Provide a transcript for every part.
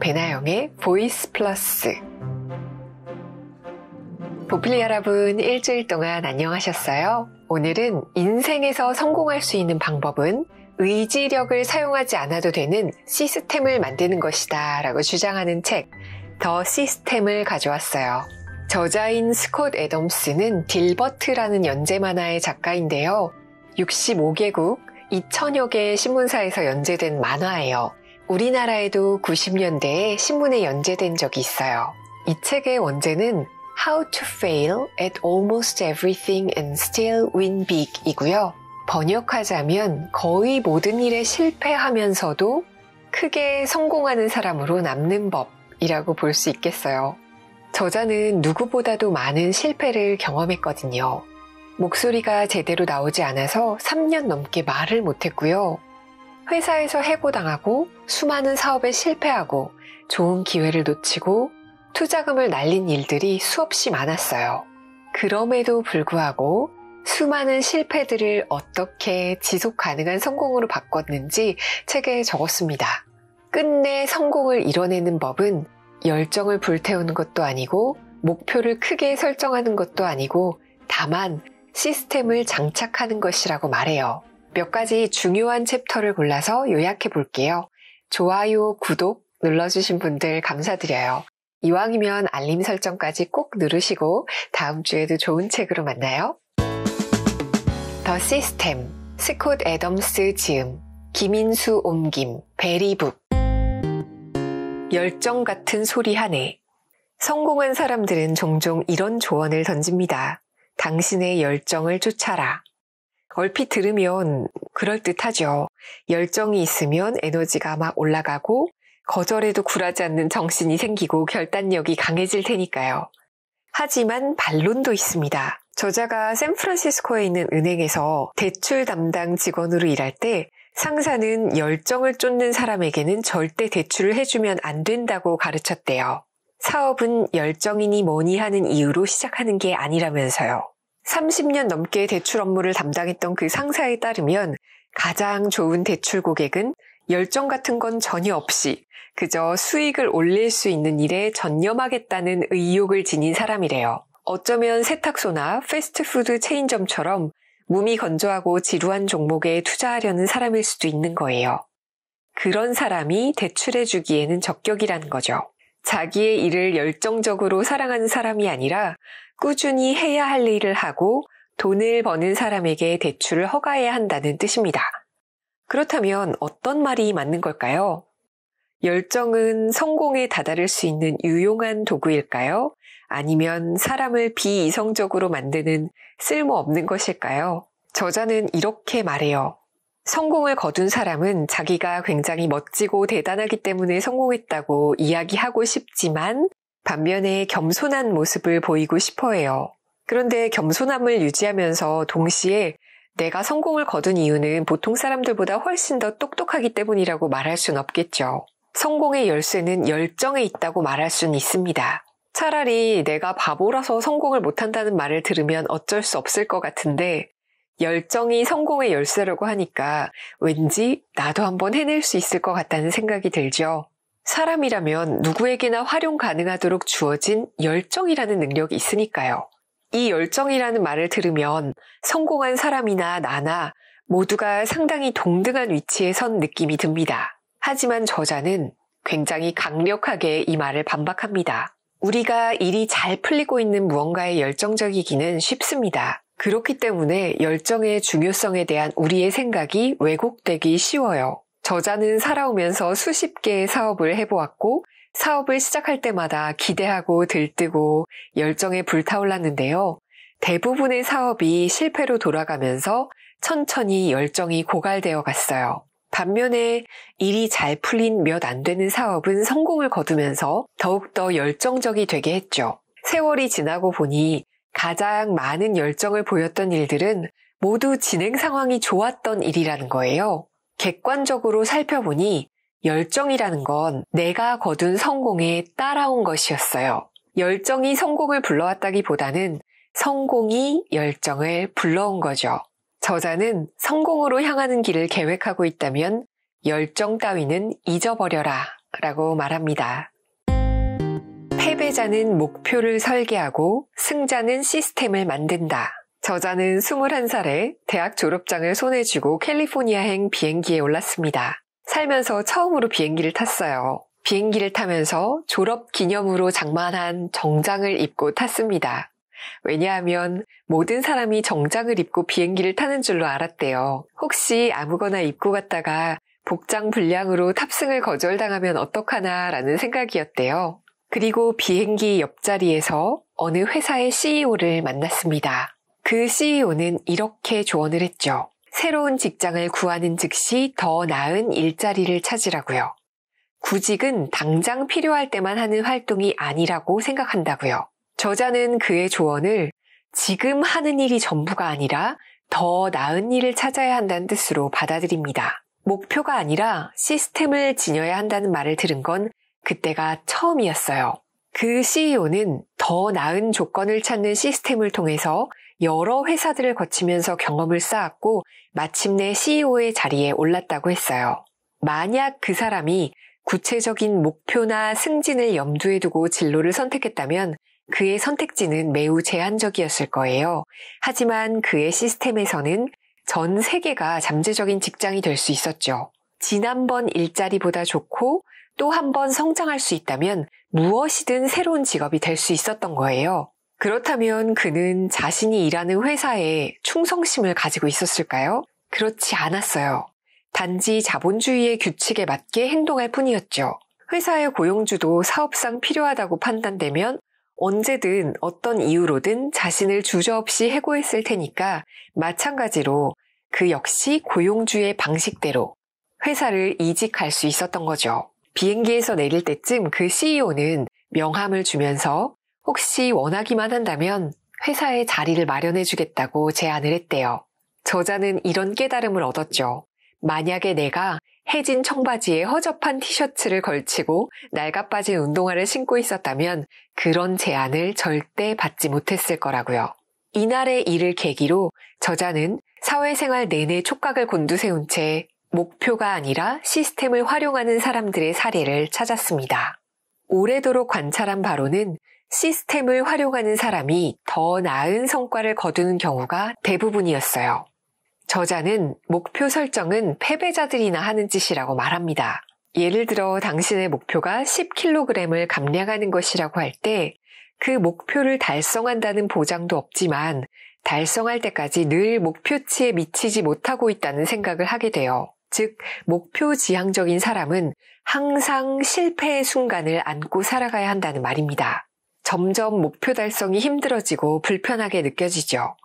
배나영의 보이스 플러스. 보필리 여러분, 일주일 동안 안녕하셨어요? 오늘은 인생에서 성공할 수 있는 방법은 의지력을 사용하지 않아도 되는 시스템을 만드는 것이다 라고 주장하는 책, 더 시스템을 가져왔어요. 저자인 스콧 애덤스는 딜버트라는 연재 만화의 작가인데요. 65개국 2000여 개의 신문사에서 연재된 만화예요. 우리나라에도 90년대에 신문에 연재된 적이 있어요. 이 책의 원제는 How to Fail at Almost Everything and Still Win Big 이고요. 번역하자면 거의 모든 일에 실패하면서도 크게 성공하는 사람으로 남는 법이라고 볼 수 있겠어요. 저자는 누구보다도 많은 실패를 경험했거든요. 목소리가 제대로 나오지 않아서 3년 넘게 말을 못했고요. 회사에서 해고당하고 수많은 사업에 실패하고 좋은 기회를 놓치고 투자금을 날린 일들이 수없이 많았어요. 그럼에도 불구하고 수많은 실패들을 어떻게 지속 가능한 성공으로 바꿨는지 책에 적었습니다. 끝내 성공을 이뤄내는 법은 열정을 불태우는 것도 아니고 목표를 크게 설정하는 것도 아니고 다만 시스템을 장착하는 것이라고 말해요. 몇 가지 중요한 챕터를 골라서 요약해 볼게요. 좋아요, 구독 눌러주신 분들 감사드려요. 이왕이면 알림 설정까지 꼭 누르시고 다음 주에도 좋은 책으로 만나요. 더 시스템, 스콧 애덤스 지음, 김인수 옮김, 베리북. 열정 같은 소리 하네. 성공한 사람들은 종종 이런 조언을 던집니다. 당신의 열정을 쫓아라. 얼핏 들으면 그럴듯하죠. 열정이 있으면 에너지가 막 올라가고 거절해도 굴하지 않는 정신이 생기고 결단력이 강해질 테니까요. 하지만 반론도 있습니다. 저자가 샌프란시스코에 있는 은행에서 대출 담당 직원으로 일할 때 상사는 열정을 쫓는 사람에게는 절대 대출을 해주면 안 된다고 가르쳤대요. 사업은 열정이니 뭐니 하는 이유로 시작하는 게 아니라면서요. 30년 넘게 대출 업무를 담당했던 그 상사에 따르면 가장 좋은 대출 고객은 열정 같은 건 전혀 없이 그저 수익을 올릴 수 있는 일에 전념하겠다는 의욕을 지닌 사람이래요. 어쩌면 세탁소나 패스트푸드 체인점처럼 몸이 건조하고 지루한 종목에 투자하려는 사람일 수도 있는 거예요. 그런 사람이 대출해주기에는 적격이라는 거죠. 자기의 일을 열정적으로 사랑하는 사람이 아니라 꾸준히 해야 할 일을 하고 돈을 버는 사람에게 대출을 허가해야 한다는 뜻입니다. 그렇다면 어떤 말이 맞는 걸까요? 열정은 성공에 다다를 수 있는 유용한 도구일까요? 아니면 사람을 비이성적으로 만드는 쓸모없는 것일까요? 저자는 이렇게 말해요. 성공을 거둔 사람은 자기가 굉장히 멋지고 대단하기 때문에 성공했다고 이야기하고 싶지만 반면에 겸손한 모습을 보이고 싶어 해요. 그런데 겸손함을 유지하면서 동시에 내가 성공을 거둔 이유는 보통 사람들보다 훨씬 더 똑똑하기 때문이라고 말할 순 없겠죠. 성공의 열쇠는 열정에 있다고 말할 수는 있습니다. 차라리 내가 바보라서 성공을 못한다는 말을 들으면 어쩔 수 없을 것 같은데 열정이 성공의 열쇠라고 하니까 왠지 나도 한번 해낼 수 있을 것 같다는 생각이 들죠. 사람이라면 누구에게나 활용 가능하도록 주어진 열정이라는 능력이 있으니까요. 이 열정이라는 말을 들으면 성공한 사람이나 나나 모두가 상당히 동등한 위치에 선 느낌이 듭니다. 하지만 저자는 굉장히 강력하게 이 말을 반박합니다. 우리가 일이 잘 풀리고 있는 무언가에 열정적이기는 쉽습니다. 그렇기 때문에 열정의 중요성에 대한 우리의 생각이 왜곡되기 쉬워요. 저자는 살아오면서 수십 개의 사업을 해보았고 사업을 시작할 때마다 기대하고 들뜨고 열정에 불타올랐는데요. 대부분의 사업이 실패로 돌아가면서 천천히 열정이 고갈되어 갔어요. 반면에 일이 잘 풀린 몇 안 되는 사업은 성공을 거두면서 더욱더 열정적이 되게 했죠. 세월이 지나고 보니 가장 많은 열정을 보였던 일들은 모두 진행 상황이 좋았던 일이라는 거예요. 객관적으로 살펴보니 열정이라는 건 내가 거둔 성공에 따라온 것이었어요. 열정이 성공을 불러왔다기보다는 성공이 열정을 불러온 거죠. 저자는 성공으로 향하는 길을 계획하고 있다면 열정 따위는 잊어버려라 라고 말합니다. 패배자는 목표를 설계하고 승자는 시스템을 만든다. 저자는 21살에 대학 졸업장을 손에 쥐고 캘리포니아행 비행기에 올랐습니다. 살면서 처음으로 비행기를 탔어요. 비행기를 타면서 졸업 기념으로 장만한 정장을 입고 탔습니다. 왜냐하면 모든 사람이 정장을 입고 비행기를 타는 줄로 알았대요. 혹시 아무거나 입고 갔다가 복장 불량으로 탑승을 거절당하면 어떡하나 라는 생각이었대요. 그리고 비행기 옆자리에서 어느 회사의 CEO를 만났습니다. 그 CEO는 이렇게 조언을 했죠. 새로운 직장을 구하는 즉시 더 나은 일자리를 찾으라고요. 구직은 당장 필요할 때만 하는 활동이 아니라고 생각한다고요. 저자는 그의 조언을 지금 하는 일이 전부가 아니라 더 나은 일을 찾아야 한다는 뜻으로 받아들입니다. 목표가 아니라 시스템을 지녀야 한다는 말을 들은 건 그때가 처음이었어요. 그 CEO는 더 나은 조건을 찾는 시스템을 통해서 여러 회사들을 거치면서 경험을 쌓았고 마침내 CEO의 자리에 올랐다고 했어요. 만약 그 사람이 구체적인 목표나 승진을 염두에 두고 진로를 선택했다면 그의 선택지는 매우 제한적이었을 거예요. 하지만 그의 시스템에서는 전 세계가 잠재적인 직장이 될 수 있었죠. 지난번 일자리보다 좋고 또 한 번 성장할 수 있다면 무엇이든 새로운 직업이 될 수 있었던 거예요. 그렇다면 그는 자신이 일하는 회사에 충성심을 가지고 있었을까요? 그렇지 않았어요. 단지 자본주의의 규칙에 맞게 행동할 뿐이었죠. 회사의 고용주도 사업상 필요하다고 판단되면 언제든 어떤 이유로든 자신을 주저없이 해고했을 테니까 마찬가지로 그 역시 고용주의 방식대로 회사를 이직할 수 있었던 거죠. 비행기에서 내릴 때쯤 그 CEO는 명함을 주면서 혹시 원하기만 한다면 회사에 자리를 마련해 주겠다고 제안을 했대요. 저자는 이런 깨달음을 얻었죠. 만약에 내가 해진 청바지에 허접한 티셔츠를 걸치고 낡아빠진 운동화를 신고 있었다면 그런 제안을 절대 받지 못했을 거라고요. 이날의 일을 계기로 저자는 사회생활 내내 촉각을 곤두세운 채 목표가 아니라 시스템을 활용하는 사람들의 사례를 찾았습니다. 오래도록 관찰한 바로는 시스템을 활용하는 사람이 더 나은 성과를 거두는 경우가 대부분이었어요. 저자는 목표 설정은 패배자들이나 하는 짓이라고 말합니다. 예를 들어 당신의 목표가 10kg을 감량하는 것이라고 할 때 그 목표를 달성한다는 보장도 없지만 달성할 때까지 늘 목표치에 미치지 못하고 있다는 생각을 하게 돼요. 즉, 목표 지향적인 사람은 항상 실패의 순간을 안고 살아가야 한다는 말입니다. 점점 목표 달성이 힘들어지고 불편하게 느껴지죠.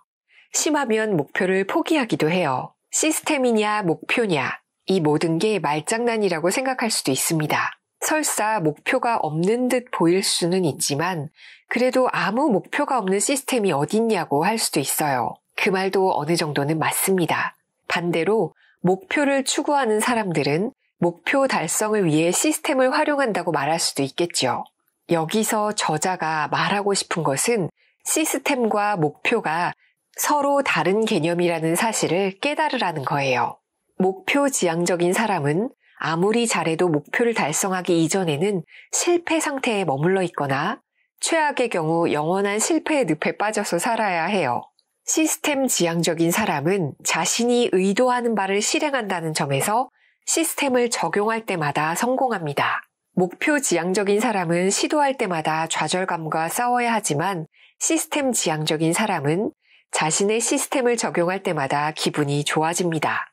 심하면 목표를 포기하기도 해요. 시스템이냐 목표냐 이 모든 게 말장난이라고 생각할 수도 있습니다. 설사 목표가 없는 듯 보일 수는 있지만 그래도 아무 목표가 없는 시스템이 어딨냐고 할 수도 있어요. 그 말도 어느 정도는 맞습니다. 반대로 목표를 추구하는 사람들은 목표 달성을 위해 시스템을 활용한다고 말할 수도 있겠죠. 여기서 저자가 말하고 싶은 것은 시스템과 목표가 서로 다른 개념이라는 사실을 깨달으라는 거예요. 목표 지향적인 사람은 아무리 잘해도 목표를 달성하기 이전에는 실패 상태에 머물러 있거나 최악의 경우 영원한 실패의 늪에 빠져서 살아야 해요. 시스템 지향적인 사람은 자신이 의도하는 바를 실행한다는 점에서 시스템을 적용할 때마다 성공합니다. 목표 지향적인 사람은 시도할 때마다 좌절감과 싸워야 하지만 시스템 지향적인 사람은 자신의 시스템을 적용할 때마다 기분이 좋아집니다.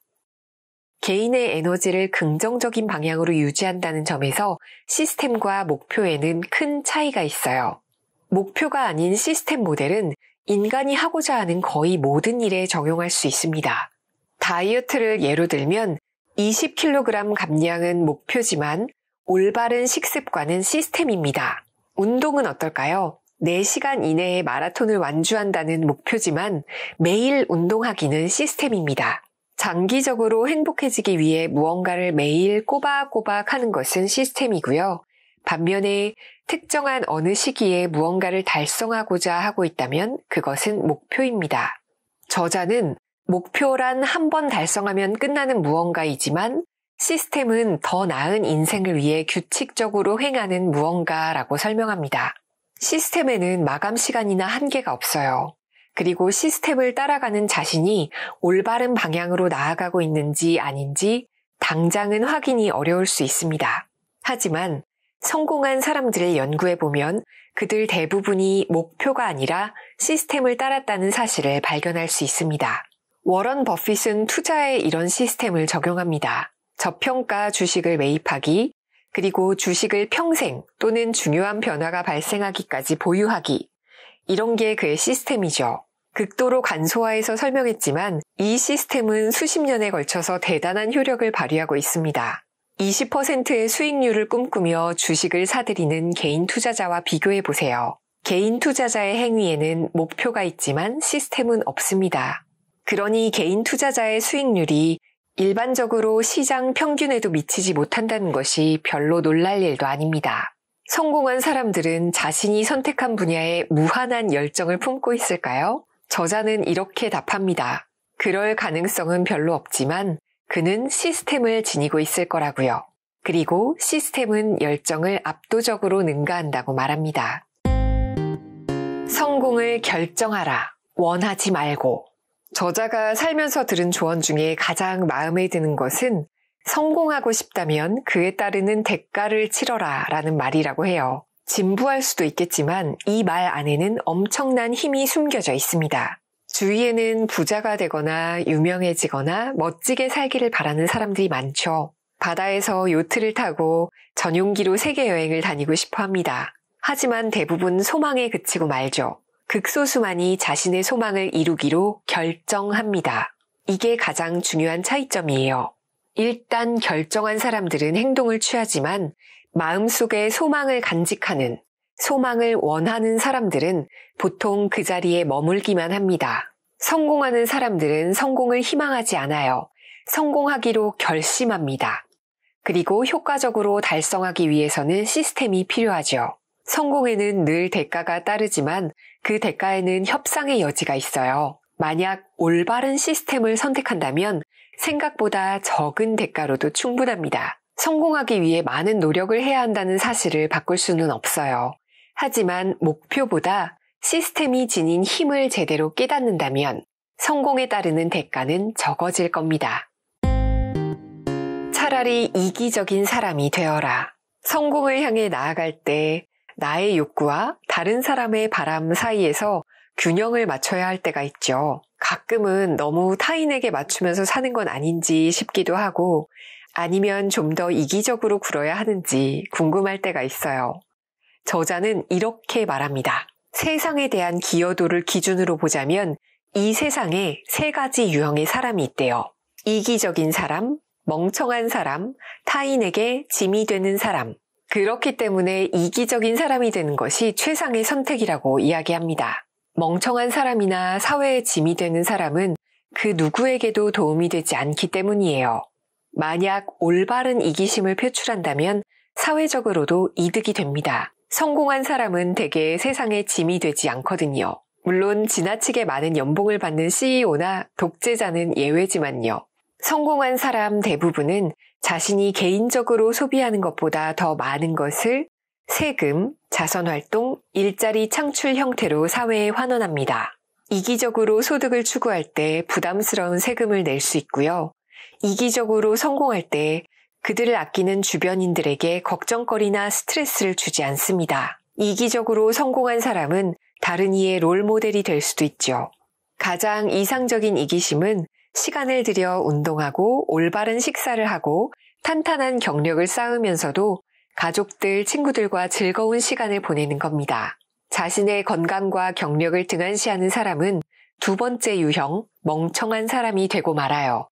개인의 에너지를 긍정적인 방향으로 유지한다는 점에서 시스템과 목표에는 큰 차이가 있어요. 목표가 아닌 시스템 모델은 인간이 하고자 하는 거의 모든 일에 적용할 수 있습니다. 다이어트를 예로 들면 20kg 감량은 목표지만 올바른 식습관은 시스템입니다. 운동은 어떨까요? 4시간 이내에 마라톤을 완주한다는 목표지만 매일 운동하기는 시스템입니다. 장기적으로 행복해지기 위해 무언가를 매일 꼬박꼬박 하는 것은 시스템이고요. 반면에 특정한 어느 시기에 무언가를 달성하고자 하고 있다면 그것은 목표입니다. 저자는 목표란 한 번 달성하면 끝나는 무언가이지만 시스템은 더 나은 인생을 위해 규칙적으로 행하는 무언가라고 설명합니다. 시스템에는 마감 시간이나 한계가 없어요. 그리고 시스템을 따라가는 자신이 올바른 방향으로 나아가고 있는지 아닌지 당장은 확인이 어려울 수 있습니다. 하지만 성공한 사람들을 연구해보면 그들 대부분이 목표가 아니라 시스템을 따랐다는 사실을 발견할 수 있습니다. 워런 버핏은 투자에 이런 시스템을 적용합니다. 저평가 주식을 매입하기, 그리고 주식을 평생 또는 중요한 변화가 발생하기까지 보유하기, 이런 게 그의 시스템이죠. 극도로 간소화해서 설명했지만 이 시스템은 수십 년에 걸쳐서 대단한 효력을 발휘하고 있습니다. 20%의 수익률을 꿈꾸며 주식을 사들이는 개인 투자자와 비교해보세요. 개인 투자자의 행위에는 목표가 있지만 시스템은 없습니다. 그러니 개인 투자자의 수익률이 일반적으로 시장 평균에도 미치지 못한다는 것이 별로 놀랄 일도 아닙니다. 성공한 사람들은 자신이 선택한 분야에 무한한 열정을 품고 있을까요? 저자는 이렇게 답합니다. 그럴 가능성은 별로 없지만 그는 시스템을 지니고 있을 거라고요. 그리고 시스템은 열정을 압도적으로 능가한다고 말합니다. 성공을 결정하라. 원하지 말고. 저자가 살면서 들은 조언 중에 가장 마음에 드는 것은 성공하고 싶다면 그에 따르는 대가를 치러라 라는 말이라고 해요. 진부할 수도 있겠지만 이 말 안에는 엄청난 힘이 숨겨져 있습니다. 주위에는 부자가 되거나 유명해지거나 멋지게 살기를 바라는 사람들이 많죠. 바다에서 요트를 타고 전용기로 세계 여행을 다니고 싶어 합니다. 하지만 대부분 소망에 그치고 말죠. 극소수만이 자신의 소망을 이루기로 결정합니다. 이게 가장 중요한 차이점이에요. 일단 결정한 사람들은 행동을 취하지만 마음속에 소망을 간직하는, 소망을 원하는 사람들은 보통 그 자리에 머물기만 합니다. 성공하는 사람들은 성공을 희망하지 않아요. 성공하기로 결심합니다. 그리고 효과적으로 달성하기 위해서는 시스템이 필요하죠. 성공에는 늘 대가가 따르지만 그 대가에는 협상의 여지가 있어요. 만약 올바른 시스템을 선택한다면 생각보다 적은 대가로도 충분합니다. 성공하기 위해 많은 노력을 해야 한다는 사실을 바꿀 수는 없어요. 하지만 목표보다 시스템이 지닌 힘을 제대로 깨닫는다면 성공에 따르는 대가는 적어질 겁니다. 차라리 이기적인 사람이 되어라. 성공을 향해 나아갈 때 나의 욕구와 다른 사람의 바람 사이에서 균형을 맞춰야 할 때가 있죠. 가끔은 너무 타인에게 맞추면서 사는 건 아닌지 싶기도 하고 아니면 좀 더 이기적으로 굴어야 하는지 궁금할 때가 있어요. 저자는 이렇게 말합니다. 세상에 대한 기여도를 기준으로 보자면 이 세상에 3가지 유형의 사람이 있대요. 이기적인 사람, 멍청한 사람, 타인에게 짐이 되는 사람. 그렇기 때문에 이기적인 사람이 되는 것이 최상의 선택이라고 이야기합니다. 멍청한 사람이나 사회에 짐이 되는 사람은 그 누구에게도 도움이 되지 않기 때문이에요. 만약 올바른 이기심을 표출한다면 사회적으로도 이득이 됩니다. 성공한 사람은 대개 세상에 짐이 되지 않거든요. 물론 지나치게 많은 연봉을 받는 CEO나 독재자는 예외지만요. 성공한 사람 대부분은 자신이 개인적으로 소비하는 것보다 더 많은 것을 세금, 자선활동, 일자리 창출 형태로 사회에 환원합니다. 이기적으로 소득을 추구할 때 부담스러운 세금을 낼 수 있고요. 이기적으로 성공할 때 그들을 아끼는 주변인들에게 걱정거리나 스트레스를 주지 않습니다. 이기적으로 성공한 사람은 다른 이의 롤모델이 될 수도 있죠. 가장 이상적인 이기심은 시간을 들여 운동하고 올바른 식사를 하고 탄탄한 경력을 쌓으면서도 가족들, 친구들과 즐거운 시간을 보내는 겁니다. 자신의 건강과 경력을 등한시하는 사람은 2번째 유형, 멍청한 사람이 되고 말아요.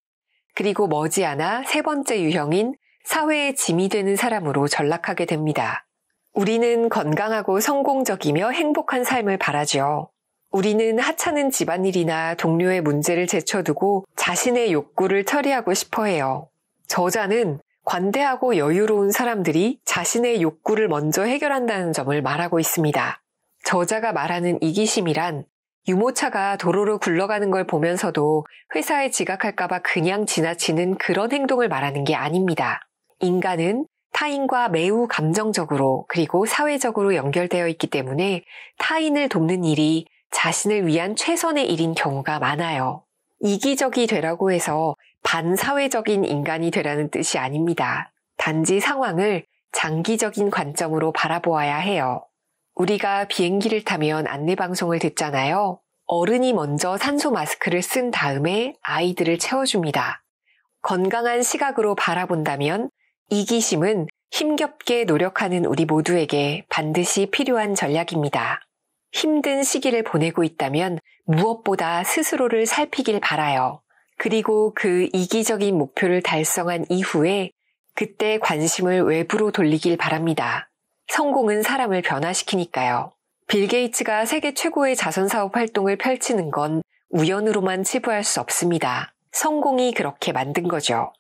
그리고 머지않아 3번째 유형인 사회에 짐이 되는 사람으로 전락하게 됩니다. 우리는 건강하고 성공적이며 행복한 삶을 바라죠. 우리는 하찮은 집안일이나 동료의 문제를 제쳐두고 자신의 욕구를 처리하고 싶어 해요. 저자는 관대하고 여유로운 사람들이 자신의 욕구를 먼저 해결한다는 점을 말하고 있습니다. 저자가 말하는 이기심이란 유모차가 도로로 굴러가는 걸 보면서도 회사에 지각할까봐 그냥 지나치는 그런 행동을 말하는 게 아닙니다. 인간은 타인과 매우 감정적으로 그리고 사회적으로 연결되어 있기 때문에 타인을 돕는 일이 자신을 위한 최선의 일인 경우가 많아요. 이기적이 되라고 해서 반사회적인 인간이 되라는 뜻이 아닙니다. 단지 상황을 장기적인 관점으로 바라보아야 해요. 우리가 비행기를 타면 안내방송을 듣잖아요. 어른이 먼저 산소 마스크를 쓴 다음에 아이들을 채워줍니다. 건강한 시각으로 바라본다면 이기심은 힘겹게 노력하는 우리 모두에게 반드시 필요한 전략입니다. 힘든 시기를 보내고 있다면 무엇보다 스스로를 살피길 바라요. 그리고 그 이기적인 목표를 달성한 이후에 그때 관심을 외부로 돌리길 바랍니다. 성공은 사람을 변화시키니까요. 빌 게이츠가 세계 최고의 자선사업 활동을 펼치는 건 우연으로만 치부할 수 없습니다. 성공이 그렇게 만든 거죠.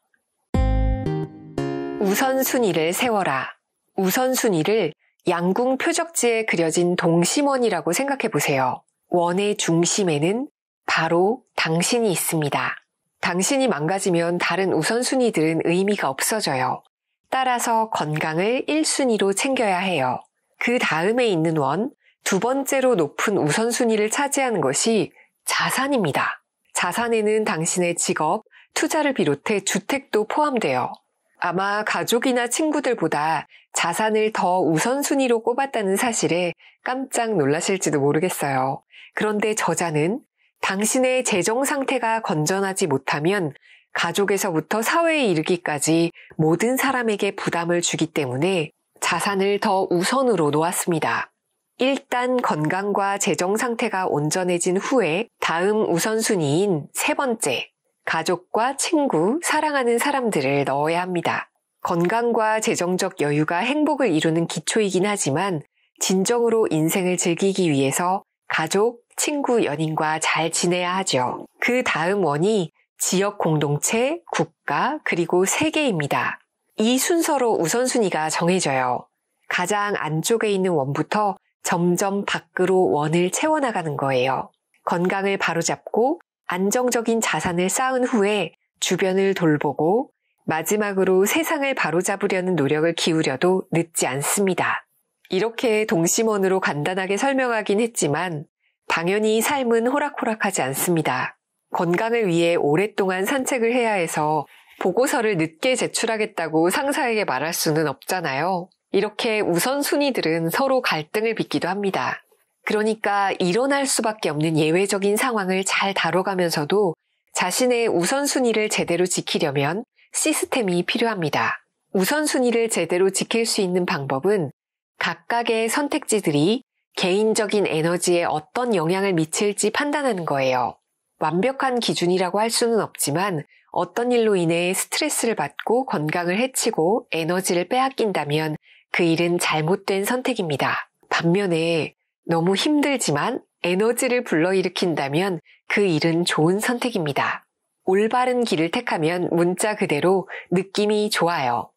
우선순위를 세워라. 우선순위를 양궁 표적지에 그려진 동심원이라고 생각해 보세요. 원의 중심에는 바로 당신이 있습니다. 당신이 망가지면 다른 우선순위들은 의미가 없어져요. 따라서 건강을 1순위로 챙겨야 해요. 그 다음에 있는 원, 두 번째로 높은 우선순위를 차지하는 것이 자산입니다. 자산에는 당신의 직업, 투자를 비롯해 주택도 포함돼요. 아마 가족이나 친구들보다 자산을 더 우선순위로 꼽았다는 사실에 깜짝 놀라실지도 모르겠어요. 그런데 저자는 당신의 재정 상태가 건전하지 못하면 가족에서부터 사회에 이르기까지 모든 사람에게 부담을 주기 때문에 자산을 더 우선으로 놓았습니다. 일단 건강과 재정 상태가 온전해진 후에 다음 우선순위인 세 번째, 가족과 친구, 사랑하는 사람들을 넣어야 합니다. 건강과 재정적 여유가 행복을 이루는 기초이긴 하지만 진정으로 인생을 즐기기 위해서 가족, 친구, 연인과 잘 지내야 하죠. 그 다음 원이 지역 공동체, 국가, 그리고 세계입니다. 이 순서로 우선순위가 정해져요. 가장 안쪽에 있는 원부터 점점 밖으로 원을 채워나가는 거예요. 건강을 바로잡고 안정적인 자산을 쌓은 후에 주변을 돌보고 마지막으로 세상을 바로잡으려는 노력을 기울여도 늦지 않습니다. 이렇게 동심원으로 간단하게 설명하긴 했지만 당연히 삶은 호락호락하지 않습니다. 건강을 위해 오랫동안 산책을 해야 해서 보고서를 늦게 제출하겠다고 상사에게 말할 수는 없잖아요. 이렇게 우선순위들은 서로 갈등을 빚기도 합니다. 그러니까 일어날 수밖에 없는 예외적인 상황을 잘 다뤄가면서도 자신의 우선순위를 제대로 지키려면 시스템이 필요합니다. 우선순위를 제대로 지킬 수 있는 방법은 각각의 선택지들이 개인적인 에너지에 어떤 영향을 미칠지 판단하는 거예요. 완벽한 기준이라고 할 수는 없지만 어떤 일로 인해 스트레스를 받고 건강을 해치고 에너지를 빼앗긴다면 그 일은 잘못된 선택입니다. 반면에 너무 힘들지만 에너지를 불러일으킨다면 그 일은 좋은 선택입니다. 올바른 길을 택하면 문자 그대로 느낌이 좋아요.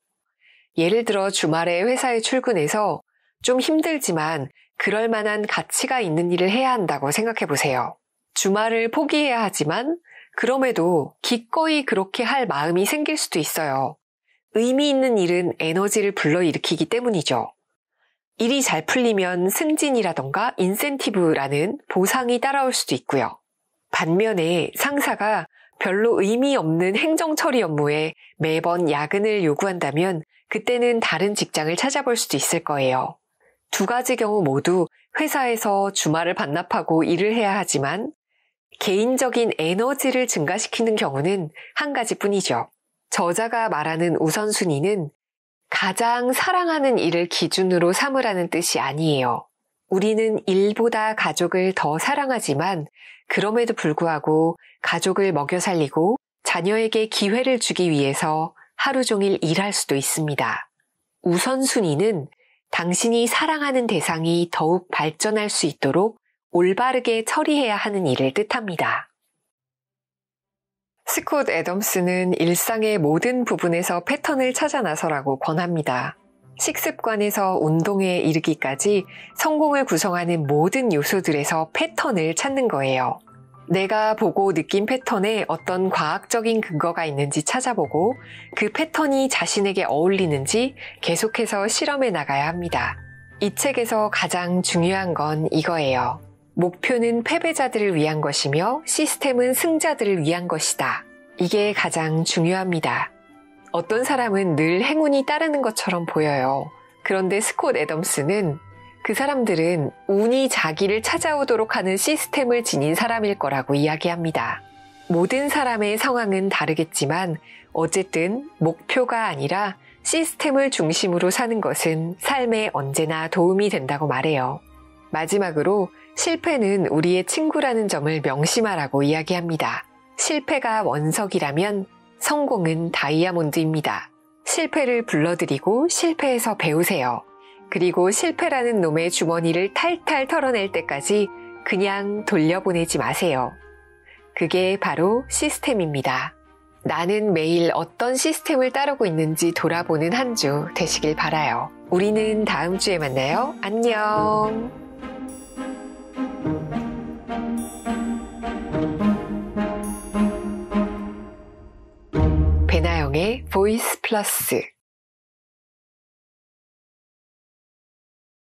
예를 들어 주말에 회사에 출근해서 좀 힘들지만 그럴 만한 가치가 있는 일을 해야 한다고 생각해 보세요. 주말을 포기해야 하지만 그럼에도 기꺼이 그렇게 할 마음이 생길 수도 있어요. 의미 있는 일은 에너지를 불러일으키기 때문이죠. 일이 잘 풀리면 승진이라던가 인센티브라는 보상이 따라올 수도 있고요. 반면에 상사가 별로 의미 없는 행정 처리 업무에 매번 야근을 요구한다면 그때는 다른 직장을 찾아볼 수도 있을 거예요. 두 가지 경우 모두 회사에서 주말을 반납하고 일을 해야 하지만 개인적인 에너지를 증가시키는 경우는 한 가지뿐이죠. 저자가 말하는 우선순위는 가장 사랑하는 일을 기준으로 삼으라는 뜻이 아니에요. 우리는 일보다 가족을 더 사랑하지만 그럼에도 불구하고 가족을 먹여 살리고 자녀에게 기회를 주기 위해서 하루 종일 일할 수도 있습니다. 우선순위는 당신이 사랑하는 대상이 더욱 발전할 수 있도록 올바르게 처리해야 하는 일을 뜻합니다. 스콧 애덤스는 일상의 모든 부분에서 패턴을 찾아 나서라고 권합니다. 식습관에서 운동에 이르기까지 성공을 구성하는 모든 요소들에서 패턴을 찾는 거예요. 내가 보고 느낀 패턴에 어떤 과학적인 근거가 있는지 찾아보고 그 패턴이 자신에게 어울리는지 계속해서 실험해 나가야 합니다. 이 책에서 가장 중요한 건 이거예요. 목표는 패배자들을 위한 것이며 시스템은 승자들을 위한 것이다. 이게 가장 중요합니다. 어떤 사람은 늘 행운이 따르는 것처럼 보여요. 그런데 스콧 애덤스는 그 사람들은 운이 자기를 찾아오도록 하는 시스템을 지닌 사람일 거라고 이야기합니다. 모든 사람의 상황은 다르겠지만 어쨌든 목표가 아니라 시스템을 중심으로 사는 것은 삶에 언제나 도움이 된다고 말해요. 마지막으로 실패는 우리의 친구라는 점을 명심하라고 이야기합니다. 실패가 원석이라면 성공은 다이아몬드입니다. 실패를 불러들이고 실패에서 배우세요. 그리고 실패라는 놈의 주머니를 탈탈 털어낼 때까지 그냥 돌려보내지 마세요. 그게 바로 시스템입니다. 나는 매일 어떤 시스템을 따르고 있는지 돌아보는 한 주 되시길 바라요. 우리는 다음 주에 만나요. 안녕. 배나영의 보이스 플러스